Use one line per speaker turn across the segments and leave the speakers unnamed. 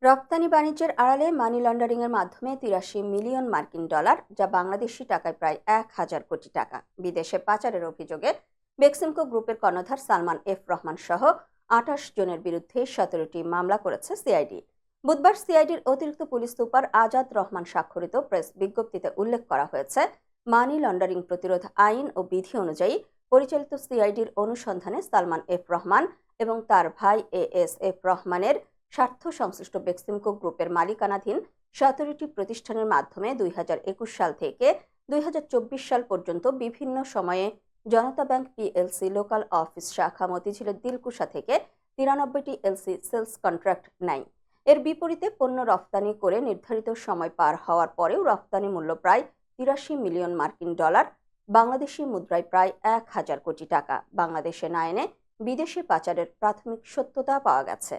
রপ্তানি বাণিজ্যের আড়ালে মানি লন্ডারিংয়ের মাধ্যমে ৮৩ মিলিয়ন মার্কিন ডলার, যা বাংলাদেশি টাকায় প্রায় ১,০০০ কোটি টাকা, বিদেশে পাচারের অভিযোগে বেক্সিমকো গ্রুপের কর্ণধার সালমান এফ রহমান সহ ২৮ জনের বিরুদ্ধে ১৭টি মামলা করেছে সিআইডি। বুধবার সিআইডির অতিরিক্ত পুলিশ সুপার আজাদ রহমান স্বাক্ষরিত প্রেস বিজ্ঞপ্তিতে উল্লেখ করা হয়েছে, মানি লন্ডারিং প্রতিরোধ আইন ও বিধি অনুযায়ী পরিচালিত সিআইডির অনুসন্ধানে সালমান এফ রহমান এবং তার ভাই এএস এফ রহমানের স্বার্থ সংশ্লিষ্ট বেক্সিমকো গ্রুপের মালিকানাধীন ১৭টি প্রতিষ্ঠানের মাধ্যমে ২০২১ সাল থেকে ২০২৪ সাল পর্যন্ত বিভিন্ন সময়ে জনতা ব্যাংক পিএলসি লোকাল অফিস শাখা মতিঝিলের দিলকুশা থেকে ৯৩টি এলসি সেলস কন্ট্রাক্ট নেয়। এর বিপরীতে পণ্য রফতানি করে নির্ধারিত সময় পার হওয়ার পরেও রফতানি মূল্য প্রায় ৮৩ মিলিয়ন মার্কিন ডলার, বাংলাদেশি মুদ্রায় প্রায় ১,০০০ কোটি টাকা বাংলাদেশে না এনে বিদেশে পাচারের প্রাথমিক সত্যতা পাওয়া গেছে।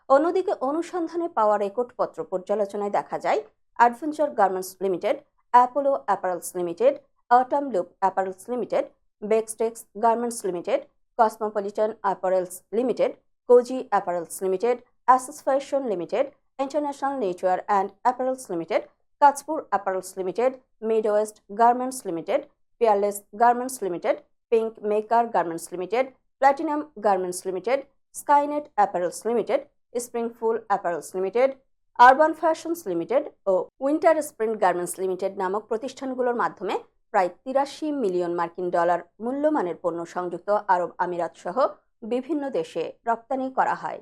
অন্যদিকে অনুসন্ধানে পাওয়া রেকর্ডপত্র পর্যালোচনায় দেখা যায়, Adventure Garments Limited, Apollo Apparels Limited, Autumn Loop Apparels Limited, Bextex Garments Limited, Cosmopolitan Apparels Limited, Cozy Apparels Limited, Aces Fashion Limited, International Network and Apparels Limited, Kajpur Apparels Limited, Midwest Garments Limited, Peerless Garments Limited, Pink Maker Garments Limited, Platinum Garments Limited, Skynet Apparels Limited, Springful Apparels Limited, Urban Fashions Limited ও Winter Sprint Garments Limited নামক প্রতিষ্ঠানগুলোর মাধ্যমে প্রায় ৮৩ million মার্কিন dollar মূল্যমানের পণ্য সংযুক্ত আরব আমিরাত সহ বিভিন্ন দেশে রপ্তানি করা হয়।